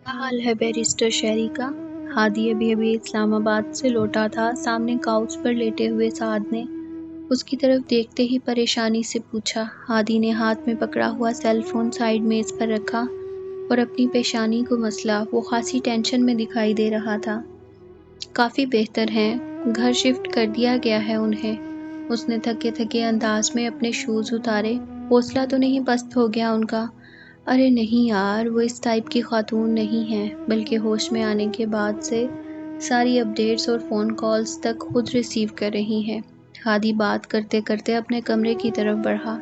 کیا حال ہے بیرسٹر شہری کا؟ ہادی ابھی اسلام آباد سے لوٹا تھا۔ سامنے کاؤچ پر لیٹے ہوئے سعد نے اس کی طرف دیکھتے ہی پریشانی سے پوچھا۔ ہادی نے ہاتھ میں پکڑا ہوا سیل فون سائیڈ میز پر رکھا اور اپنی پیشانی کو مسلا۔ وہ خاصی ٹینشن میں دکھائی دے رہا تھا۔ کافی بہتر ہیں، گھر شفٹ کر دیا گیا ہے انہیں۔ اس نے تھکے تھکے انداز میں اپنے شوز اتارے۔ حوصلہ تو نہیں پست ہو گیا ان کا؟ ارے نہیں یار، وہ اس ٹائپ کی خاتون نہیں ہیں، بلکہ ہوش میں آنے کے بعد سے ساری اپڈیٹس اور فون کالز تک خود ریسیو کر رہی ہیں۔ ہادی بات کرتے کرتے اپنے کمرے کی طرف بڑھا۔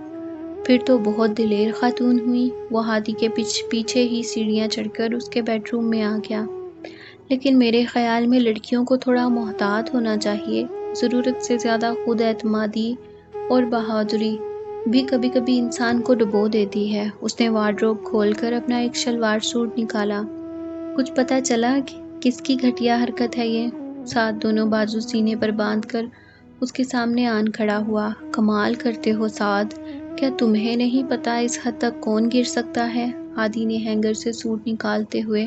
پھر تو بہت دلیر خاتون ہوئی۔ وہ ہادی کے پیچھے ہی سیڑھیاں چڑھ کر اس کے بیڈ روم میں آ گیا۔ لیکن میرے خیال میں لڑکیوں کو تھوڑا محتاط ہونا چاہیے۔ ضرورت سے زیادہ خود اعتمادی اور بہادری بھی کبھی کبھی انسان کو ڈبو دیتی ہے۔ اس نے وارڈروب کھول کر اپنا ایک شلوار سوٹ نکالا۔ کچھ پتہ چلا کس کی گھٹیا حرکت ہے یہ؟ سعد دونوں بازو سینے پر باندھ کر اس کے سامنے آن کھڑا ہوا۔ کمال کرتے ہو سعد، کیا تمہیں نہیں پتا اس حد تک کون گر سکتا ہے؟ ہادی نے ہینگر سے سوٹ نکالتے ہوئے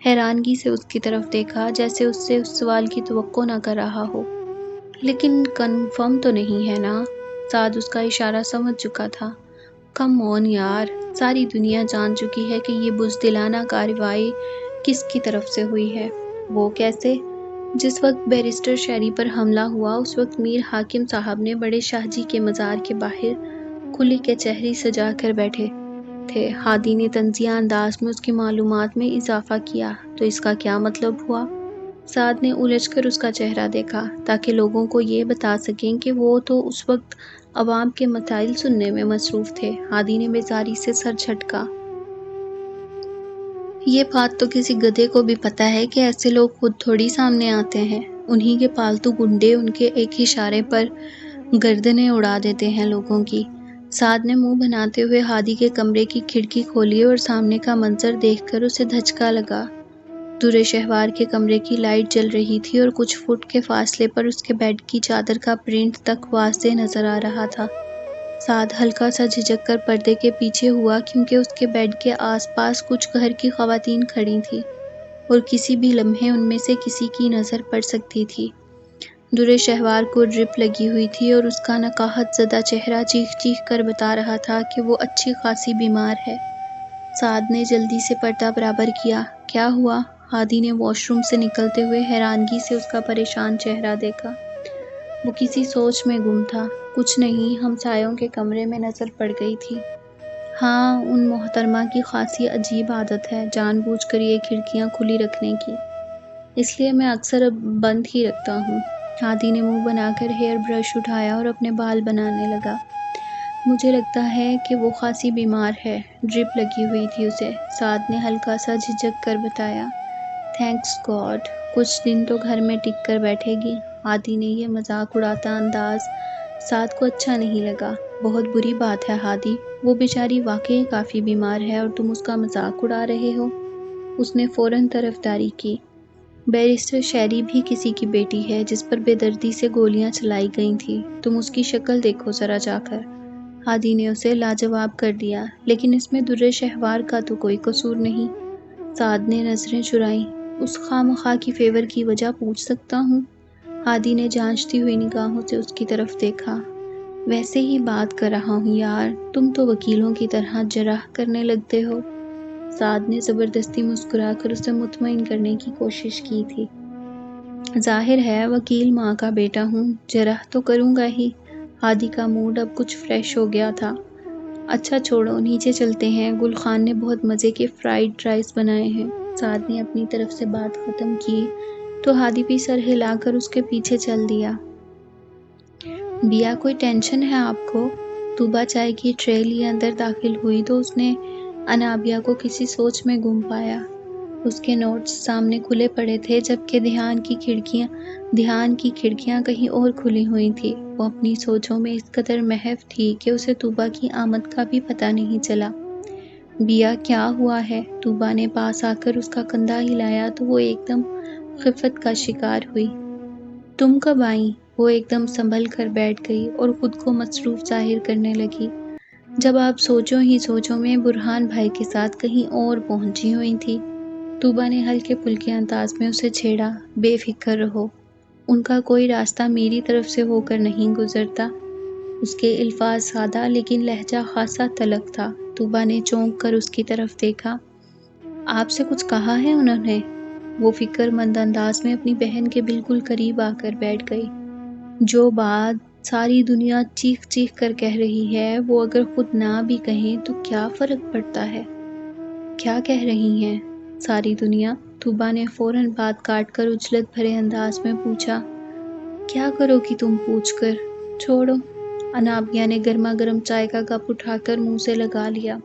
حیرانگی سے اس کی طرف دیکھا، جیسے اس سے اس سوال کی توقع نہ کر رہا ہو۔ لیکن کنفرم تو نہیں ہے نا؟ سعد اس کا اشارہ سمجھ چکا تھا۔ کم آن یار، ساری دنیا جان چکی ہے کہ یہ بزدلانہ کارروائی کس کی طرف سے ہوئی ہے۔ وہ کیسے؟ جس وقت بیرسٹر شہری پر حملہ ہوا اس وقت میر حاکم صاحب نے بڑے شاہ جی کے مزار کے باہر کھلی کچہری سجا کر بیٹھے تھے۔ ہادی نے طنزیہ انداز میں اس کی معلومات میں اضافہ کیا۔ تو اس کا کیا مطلب ہوا؟ سعد نے الجھ کر اس کا چہرہ دیکھا، تاکہ لوگوں کو یہ بتا سکیں کہ وہ تو اس وقت عوام کے مسائل سننے میں مصروف تھے۔ ہادی نے بیزاری سے سر جھٹکا۔ یہ بات تو کسی گدھے کو بھی پتا ہے کہ ایسے لوگ خود تھوڑی سامنے آتے ہیں۔ انہی کے پالتو گنڈے ان کے ایک اشارے پر گردنیں اڑا دیتے ہیں لوگوں کی۔ سعد نے منہ بناتے ہوئے ہادی کے کمرے کی کھڑکی کھولی اور سامنے کا منظر دیکھ کر اسے دھچکا لگا۔ درِ شہوار کے کمرے کی لائٹ جل رہی تھی اور کچھ فٹ کے فاصلے پر اس کے بیڈ کی چادر کا پرنٹ تک واضح نظر آ رہا تھا۔ سعد ہلکا سا جھجک کر پردے کے پیچھے ہوا، کیونکہ اس کے بیڈ کے آس پاس کچھ گھر کی خواتین کھڑی تھیں اور کسی بھی لمحے ان میں سے کسی کی نظر پڑ سکتی تھی۔ درِ شہوار کو ڈرپ لگی ہوئی تھی اور اس کا نقاہت زدہ چہرہ چیخ چیخ کر بتا رہا تھا کہ وہ اچھی خاصی بیمار ہے۔ سعد نے جلدی سے پردہ برابر کیا۔ کیا ہوا؟ ہادی نے واش روم سے نکلتے ہوئے حیرانگی سے اس کا پریشان چہرہ دیکھا۔ وہ کسی سوچ میں گم تھا۔ کچھ نہیں، ہمسایوں کے کمرے میں نظر پڑ گئی تھی۔ ہاں، ان محترمہ کی خاصی عجیب عادت ہے جان بوجھ کر یہ کھڑکیاں کھلی رکھنے کی، اس لیے میں اکثر اب بند ہی رکھتا ہوں۔ ہادی نے منہ بنا کر ہیئر برش اٹھایا اور اپنے بال بنانے لگا۔ مجھے لگتا ہے کہ وہ خاصی بیمار ہے، ڈرپ لگی ہوئی تھی اسے، سعد نے ہلکا سا جھجک کر بتایا۔ تھینکس گاڈ، کچھ دن تو گھر میں ٹک کر بیٹھے گی۔ ہادی نے یہ مذاق اڑاتا انداز سعد کو اچھا نہیں لگا۔ بہت بری بات ہے ہادی، وہ بیچاری واقعی کافی بیمار ہے اور تم اس کا مذاق اڑا رہے ہو۔ اس نے فوراً طرفداری کی۔ بیرسٹر شہری بھی کسی کی بیٹی ہے جس پر بے دردی سے گولیاں چلائی گئی تھیں۔ تم اس کی شکل دیکھو ذرا جا کر۔ ہادی نے اسے لاجواب کر دیا۔ لیکن اس میں درِ شہوار کا تو کوئی قصور نہیں۔ سعد نے نظریں چرائیں۔ اس خواہ مخواہ کی فیور کی وجہ پوچھ سکتا ہوں؟ ہادی نے جانچتی ہوئی نگاہوں سے اس کی طرف دیکھا۔ ویسے ہی بات کر رہا ہوں یار، تم تو وکیلوں کی طرح جرح کرنے لگتے ہو۔ سعد نے زبردستی مسکرا کر اسے مطمئن کرنے کی کوشش کی تھی۔ ظاہر ہے وکیل ماں کا بیٹا ہوں، جرح تو کروں گا ہی۔ ہادی کا موڈ اب کچھ فریش ہو گیا تھا۔ اچھا چھوڑو، نیچے چلتے ہیں، گل خان نے بہت مزے کے فرائیڈ رائس بنائے ہیں۔ سعد نے اپنی طرف سے بات ختم کی تو ہادی بھی سر ہلا کر اس کے پیچھے چل دیا۔ بیا، کوئی ٹینشن ہے آپ کو؟ طوبہ چائے کی ٹرے لیے اندر داخل ہوئی تو اس نے انابیہ کو کسی سوچ میں گم پایا۔ اس کے نوٹس سامنے کھلے پڑے تھے، جبکہ دھیان کی کھڑکیاں کہیں اور کھلی ہوئی تھیں۔ وہ اپنی سوچوں میں اس قدر محو تھی کہ اسے طوبہ کی آمد کا بھی پتہ نہیں چلا۔ بیا، کیا ہوا ہے؟ طوبہ نے پاس آ کر اس کا کندھا ہلایا تو وہ ایک دم خفت کا شکار ہوئی۔ تم کب آئیں؟ وہ ایک دم سنبھل کر بیٹھ گئی اور خود کو مصروف ظاہر کرنے لگی، جب آپ سوچوں میں برہان بھائی کے ساتھ کہیں اور پہنچی ہوئی تھی۔ طوبا نے ہلکے پھلکے انداز میں اسے چھیڑا، بے فکر رہو، ان کا کوئی راستہ میری طرف سے ہو کر نہیں گزرتا۔ اس کے الفاظ سادہ لیکن لہجہ خاصا طلق تھا۔ طوبا نے چونک کر اس کی طرف دیکھا۔ آپ سے کچھ کہا ہے انہوں نے؟ وہ فکر مند انداز میں اپنی بہن کے بالکل قریب آ کر بیٹھ گئی۔ جو بات ساری دنیا چیخ چیخ کر کہہ رہی ہے، وہ اگر خود نہ بھی کہیں تو کیا فرق پڑتا ہے؟ کیا کہہ رہی ہیں ساری دنیا؟ طوبا نے فوراً بات کاٹ کر عجلت بھرے انداز میں پوچھا۔ کیا کرو گی تم پوچھ کر؟ چھوڑو۔ انابیہ نے گرما گرم چائے کا کپ اٹھا کر منہ سے لگا لیا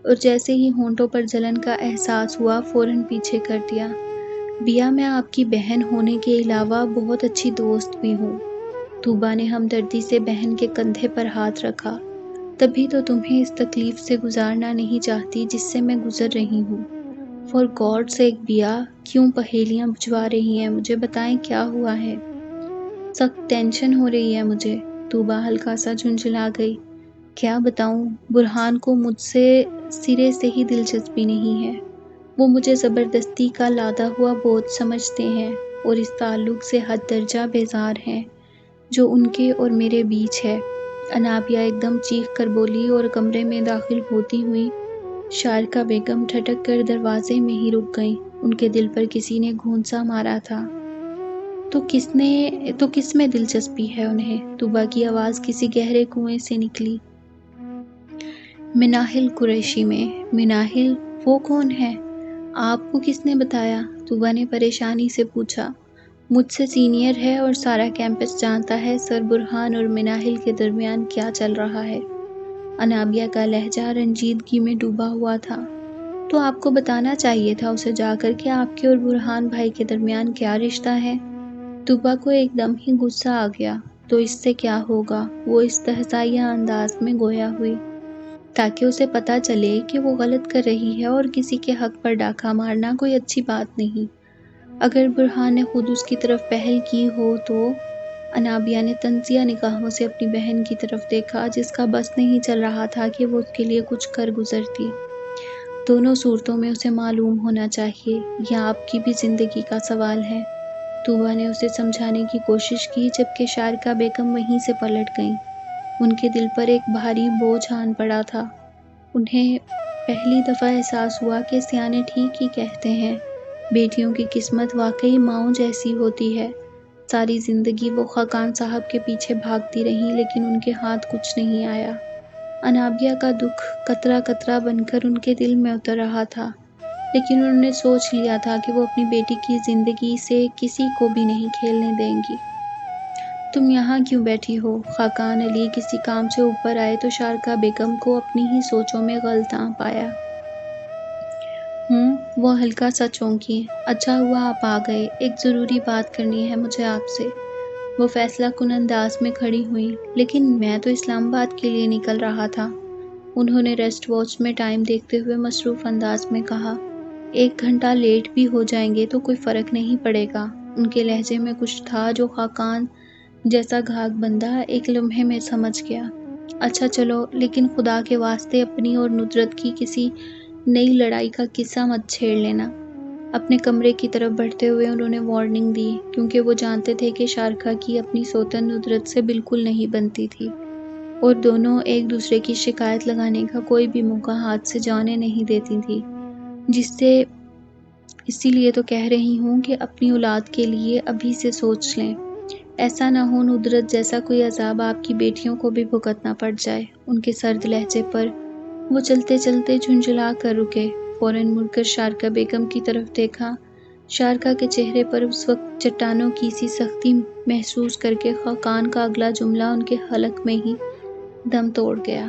اور جیسے ہی ہونٹوں پر جلن کا احساس ہوا فوراً پیچھے کر دیا۔ بیا، میں آپ کی بہن ہونے کے علاوہ بہت اچھی دوست بھی ہوں۔ طوبا نے ہمدردی سے بہن کے کندھے پر ہاتھ رکھا۔ تبھی تو تمہیں اس تکلیف سے گزارنا نہیں چاہتی جس سے میں گزر رہی ہوں۔ فار گاڈ سیک بیا، کیوں پہیلیاں بجھوا رہی ہیں؟ مجھے بتائیں کیا ہوا ہے؟ سخت ٹینشن ہو رہی ہے مجھے۔ طوبا ہلکا سا جھنجھلا گئی۔ کیا بتاؤں؟ برہان کو مجھ سے سرے سے ہی دلچسپی نہیں ہے۔ وہ مجھے زبردستی کا لادا ہوا بوجھ سمجھتے ہیں اور اس تعلق سے حد درجہ بیزار ہیں جو ان کے اور میرے بیچ ہے۔ انابیہ ایک دم چیخ کر بولی اور کمرے میں داخل ہوتی ہوئی شارکا بیگم ٹھٹک کر دروازے میں ہی رک گئیں۔ ان کے دل پر کسی نے گھونسا مارا تھا۔ تو کس میں دلچسپی ہے انہیں؟ طوبا کی آواز کسی گہرے کنویں سے نکلی۔ مناہل قریشی میں۔ مناہل؟ وہ کون ہے؟ آپ کو کس نے بتایا؟ طوبا نے پریشانی سے پوچھا۔ مجھ سے سینئر ہے اور سارا کیمپس جانتا ہے سر برہان اور مناہل کے درمیان کیا چل رہا ہے۔ انابیہ کا لہجہ رنجیدگی میں ڈوبا ہوا تھا۔ تو آپ کو بتانا چاہیے تھا اسے جا کر کہ آپ کے اور برہان بھائی کے درمیان کیا رشتہ ہے۔ طوبا کو ایک دم ہی غصہ آ گیا۔ تو اس سے کیا ہوگا؟ وہ استہزائیہ انداز میں گویا ہوئی۔ تاکہ اسے پتہ چلے کہ وہ غلط کر رہی ہے اور کسی کے حق پر ڈاکہ مارنا کوئی اچھی بات نہیں۔ اگر برہان نے خود اس کی طرف پہل کی ہو تو؟ انابیہ نے تنزیہ نگاہوں سے اپنی بہن کی طرف دیکھا جس کا بس نہیں چل رہا تھا کہ وہ اس کے لیے کچھ کر گزرتی۔ دونوں صورتوں میں اسے معلوم ہونا چاہیے، یہ آپ کی بھی زندگی کا سوال ہے۔ طوبا نے اسے سمجھانے کی کوشش کی جبکہ شارکا بیگم وہیں سے پلٹ گئیں۔ ان کے دل پر ایک بھاری بوجھ آن پڑا تھا۔ انہیں پہلی دفعہ احساس ہوا کہ سیانے ٹھیک ہی کہتے ہیں، بیٹیوں کی قسمت واقعی ماؤں جیسی ہوتی ہے۔ ساری زندگی وہ خاقان صاحب کے پیچھے بھاگتی رہیں لیکن ان کے ہاتھ کچھ نہیں آیا۔ انابیہ کا دکھ قطرہ قطرہ بن کر ان کے دل میں اتر رہا تھا، لیکن انہوں نے سوچ لیا تھا کہ وہ اپنی بیٹی کی زندگی سے کسی کو بھی نہیں کھیلنے دیں گی۔ تم یہاں کیوں بیٹھی ہو؟ خاقان علی کسی کام سے اوپر آئے تو شارکا بیگم کو اپنی ہی سوچوں میں غلطاں پایا۔ وہ ہلکا سا چونکی۔ اچھا ہوا آپ آ گئے، ایک ضروری بات کرنی ہے مجھے آپ سے۔ وہ فیصلہ کن انداز میں کھڑی ہوئی۔ لیکن میں تو اسلام آباد کے لیے نکل رہا تھا، انہوں نے ریسٹ واچ میں ٹائم دیکھتے ہوئے مصروف انداز میں کہا۔ 1 گھنٹہ لیٹ بھی ہو جائیں گے تو کوئی فرق نہیں پڑے گا۔ ان کے لہجے میں کچھ تھا جو خاقان جیسا گھاگ بندہ ایک لمحے میں سمجھ گیا۔ اچھا چلو، لیکن خدا کے واسطے اپنی اور ندرت کی کسی نئی لڑائی کا قصہ مت چھیڑ لینا۔ اپنے کمرے کی طرف بڑھتے ہوئے انہوں نے وارننگ دی، کیونکہ وہ جانتے تھے کہ شارکا کی اپنی سوتن ندرت سے بالکل نہیں بنتی تھی اور دونوں ایک دوسرے کی شکایت لگانے کا کوئی بھی موقع ہاتھ سے جانے نہیں دیتی تھی۔ اسی لیے تو کہہ رہی ہوں کہ اپنی اولاد کے لیے ابھی سے سوچ لیں، ایسا نہ ہو ندرت جیسا کوئی عذاب آپ کی بیٹیوں کو بھی بھگتنا پڑ جائے۔ ان کے سرد لہجے پر وہ چلتے چلتے جھنجھلا کر رکے۔ فوراً مڑ کر شارکا بیگم کی طرف دیکھا۔ شارکا کے چہرے پر اس وقت چٹانوں کی سی سختی محسوس کر کے خاقان کا اگلا جملہ ان کے حلق میں ہی دم توڑ گیا۔